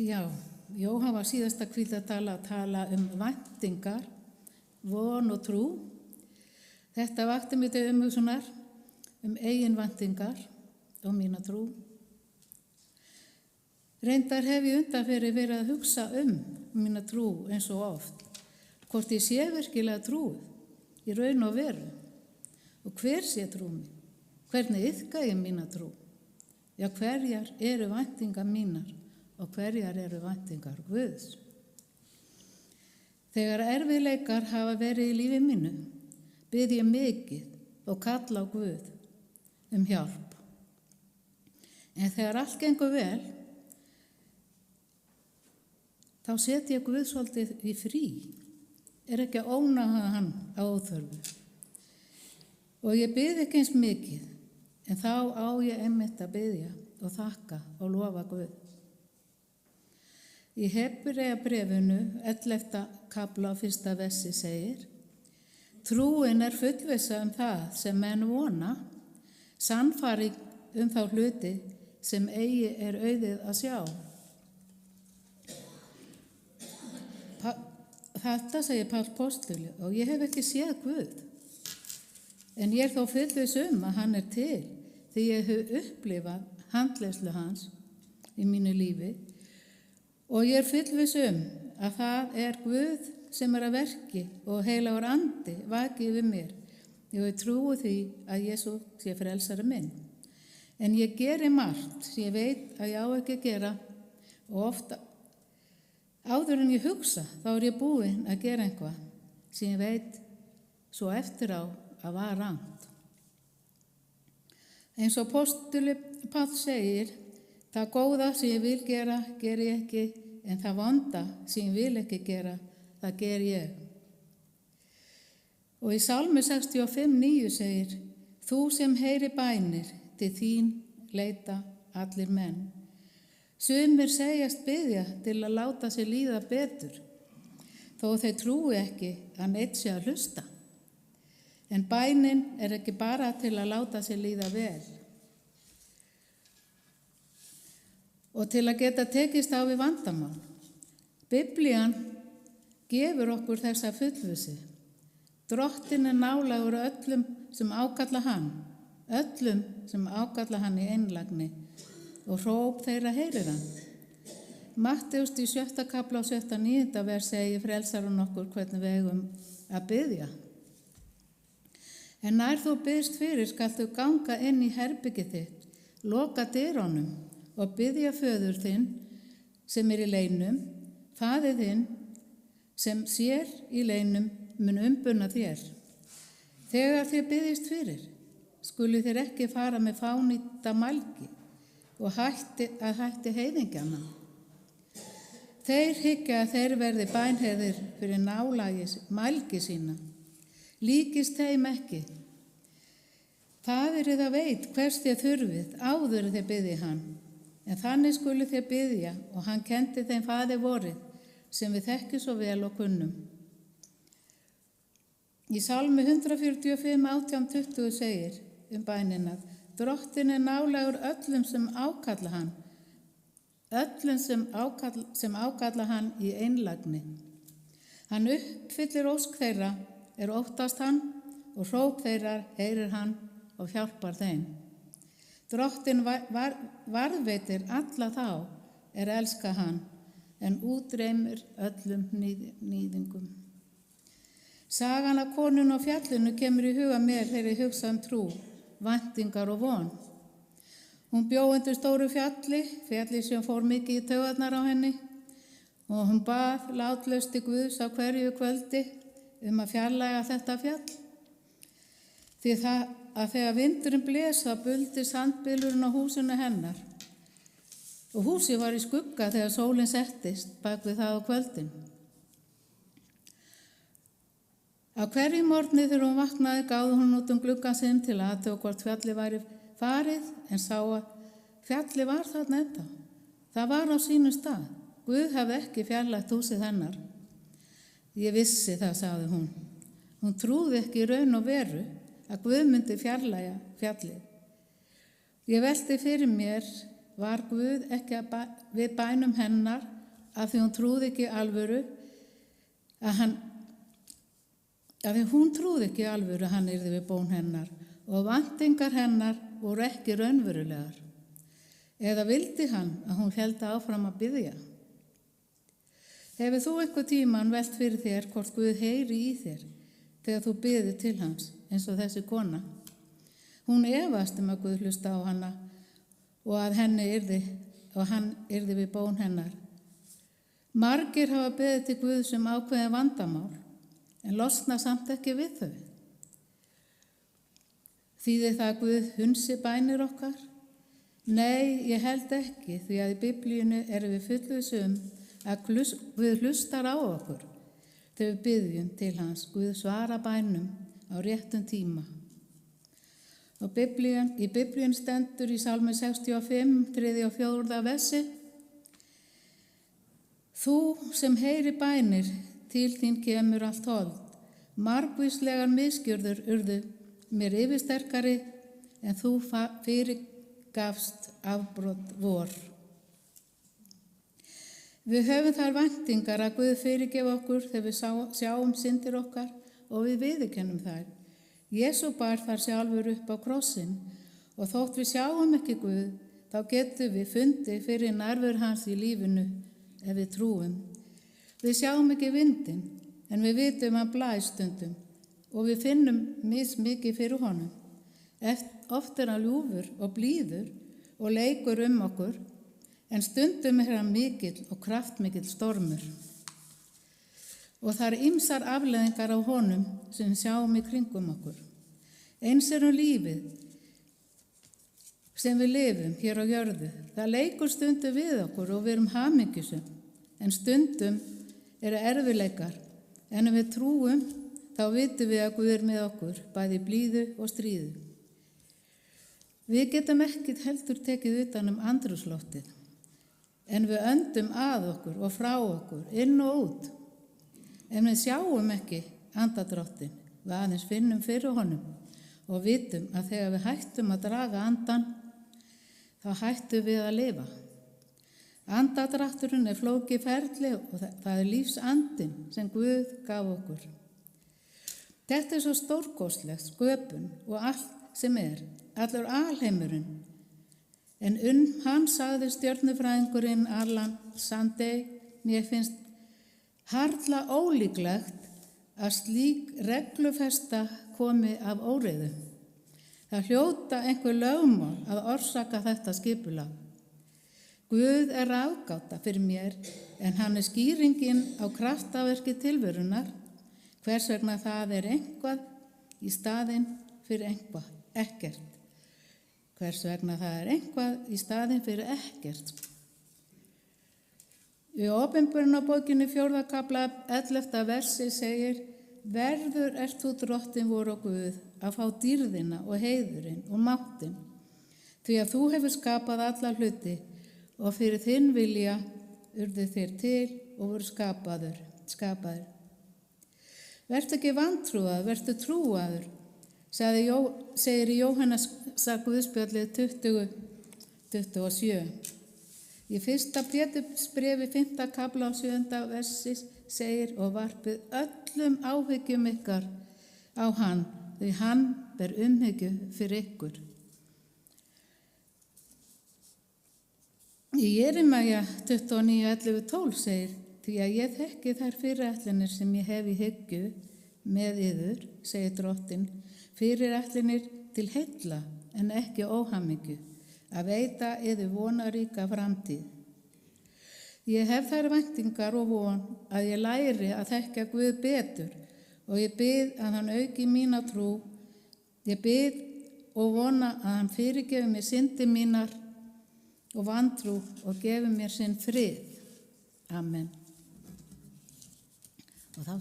Já, Jóhann var síðasta hvíldartala að tala væntingar, von og trú. Þetta vakti mig til umhugsunar eigin væntingar og mína trú. Reyndar hef ég undanfarið verið að hugsa mína trú eins og oft, hvort ég sé virkilega trúið í raun og veru og hver sé trú mín, hvernig iðka ég mína trú, já hverjar eru væntingar mínar og hverjar eru væntingar Guðs. Þegar erfiðleikar hafa verið í lífi mínu, bið ég mikið og kalla á Guð hjálp. En þegar allt gengur vel, þá set ég Guð svolítið í frí, ekki að ónáða hann á óþörfu. Og ég bið ekki eins mikið, en þá á ég einmitt að biðja og þakka og lofa Guð. Í Hebreabréfinu 11. kafla á 1. versi segir: Trúin er fullvissa það sem menn vona, sannfæring þá hluti sem eigi er auðið að sjá. Þetta segir Páll postuli og ég hef ekki séð Guð. En ég er þó fullviss að hann er til því ég hef upplifað handleiðslu hans í mínu lífi og ég er fullviss að það er Guð sem er að verki og heilagur andi vaki yfir mér. Ég trúi því að Jesús sé frelsari minn. En ég geri margt sem ég veit að ég á ekki að gera og ofta áður en ég hugsa þá er ég búin að gera eitthvað sem ég veit svo eftir á að var rangt. Eins og postuli Páll segir, það góða sem ég vil gera, ger ég ekki, en það vonda sem ég vil ekki gera, það ger ég. Og í Sálmi 65:9 segir, þú sem heyri bænir, til þín leita allir menn. Sumir segjast biðja til að láta sér líða betur, þó þeir trúi ekki að neitt sé að hlusta. En bænin er ekki bara til að láta sér líða vel. Og til að geta tekist á við vandamál. Biblían gefur okkur þessa fullvissu. Drottinn er nálægur öllum sem ákalla hann í einlægni og hróp þeirra heyrir hann. Matteus í 7. kafla á 7.9. vers segir frelsarinn okkur hvernig við eigum að biðja. En nær þú biðst fyrir skaltu ganga inn í herbergið þitt, loka dyrunum og biðja föður þinn sem er í leynum, faðir þinn sem sér í leynum mun umbuna þér. Þegar þér biðjist fyrir, skulu þér ekki fara með fánýta mælgi og hætti heiðingjana. Þeir hyggja að þeir verði bænheyrðir fyrir mælgi sína. Líkist þeim ekki. Faðir það veit hvers þér þurfið áður þér biðji hann. En þannig skulu þér biðja og hann kendi þeim faðir vorið sem við þekkjum svo vel og kunnum. Í Sálmi 145:18-20 segir bænina: Drottinn er nálægur öllum sem ákalla hann, sem ákalla hann í einlægni. Hann uppfyllir ósk þeirra, er óttast hann og hróp þeirra heyrir hann og hjálpar þeim. Drottinn varðveitir alla þá elska hann, en útreymir öllum níðingum. Sagan af konunni á fjallinu kemur í huga mér þegar ég hugsa trú, væntingar og von. Hún bjó undir stóru fjalli sem fór mikið í taugarnar á henni og hún bað látlaust til Guðs á hverju kvöldi að fjarlæga þetta fjall. Því að þegar vindurinn blés þá buldi sandbylurinn á húsinu hennar og húsið var í skugga þegar sólin settist bak við það á kvöldin. Á hverju morgni þegar hún vaknaði gáði hún út gluggann sinn til að athuga hvort fjallið væri farið en sá að fjallið var þarna ennþá. Það var á sínum stað. Guð hafði ekki fjarlægt húsið hennar. Ég vissi það, sagði hún. Hún trúði ekki í raun og veru að Guð myndi fjarlægja fjallið. Ég velti fyrir mér var Guð ekki við bænum hennar af því hún trúði ekki alvöru að hann yrði við bón hennar og væntingar hennar voru ekki raunverulegar. Eða vildi hann að hún héldi áfram að biðja? Hefur þú eitthvað tíman velt fyrir þér hvort Guð heyri í þér þegar þú biður til hans eins og þessi kona? Hún efast að Guð hlusta á hana og að hann yrði við bón hennar. Margir hafa beðið til Guð sem ákveðin vandamál en losna samt ekki við þau. Þýðir það að Guð hunsi bænir okkar? Nei, ég held ekki, því að í Biblíunni erum við fullviss að Guð hlustar á okkur þegar við biðjum til hans. Guð svara bænum á réttum tíma. Og í Biblíunni stendur í Sálmi 65, 3. og 4. versi: Þú sem heyri bænir, til þín kemur allt hold. Margvíslegar misgjörðir urðu mér yfirsterkari en þú fyrirgafst afbrot vor. Við höfum þær væntingar að Guð fyrirgefa okkur þegar við sjáum syndir okkar og við viðurkennum þær. Jesú bar þar sjálfur upp á krossinn og þótt við sjáum ekki Guð, þá getum við fundið fyrir nærveru hans í lífinu ef við trúum. Við sjáum ekki vindinn, en við vitum að blæs stundum og við finnum mismikið fyrir honum. Oft er hann ljúfur og blíður og leikur okkur, en stundum er hann mikill og kraftmikill stormur. Og það eru ýmsar afleiðingar á honum sem við sjáum í kringum okkur. Eins er lífið sem við lifum hér á jörðu. Það leikur stundum við okkur og við erum hamingjusum, en stundum eru erfiðleikar. En ef við trúum, þá vitum við að Guð er með okkur, bæði í blíðu og stríðu. Við getum ekki heldur tekið utan andrúmsloftið, en við öndum að okkur og frá okkur, inn og út. En við sjáum ekki andadráttinn, við aðeins finnum fyrir honum og vitum að þegar við hættum að draga andan, þá hættum við að lifa. Andadrátturinn er flókið ferli og það er lífsandinn sem Guð gaf okkur. Þetta er svo stórkostlegt sköpun og allt sem allur alheimurinn. En hann sagði stjörnufræðingurinn Alan Sandey: Mér finnst harla ólíklegt að slík reglufesta komi af óreiðu. Það hljóta einhver lögmál að orsaka þetta skipulag. Guð er ráðgáta fyrir mér, en hann er skýringin á kraftaverki tilverunar, hvers vegna það er eitthvað í staðinn fyrir ekkert. Hvers vegna það er eitthvað í staðinn fyrir ekkert. Í Opinberunarbókinni 4. kafla 11. versi segir: Verður ert þú drottin vor og Guð að fá dýrðina og heiðurinn og máttinn, því að þú hefur skapað alla hluti og fyrir þinn vilja urðu þér til og voru skapaður. Vertu ekki vantrúaður, vertu trúaður, segir í Jóhannesar Guðspjallið 20:27. Í 1. Pétursbréfi 5. kafla 7. versi segir: Og varpið öllum áhyggjum ykkar á hann, því hann ber umhyggju fyrir ykkur. Í Jeremíu 29:11-12 segir: Því að ég þekki þær fyrirætlanir sem ég hef í hyggju með yður, segir drottinn, fyrirætlanir til heilla en ekki óhamingju, að veita yður vonaríka framtíð. Ég hef þær væntingar og von að ég læri að þekkja Guð betur og ég bið að hann auki mína trú. Ég bið og vona að hann fyrirgefi mér syndir mínar og vantrú og gefi mér sinn frið. Amen. Og þá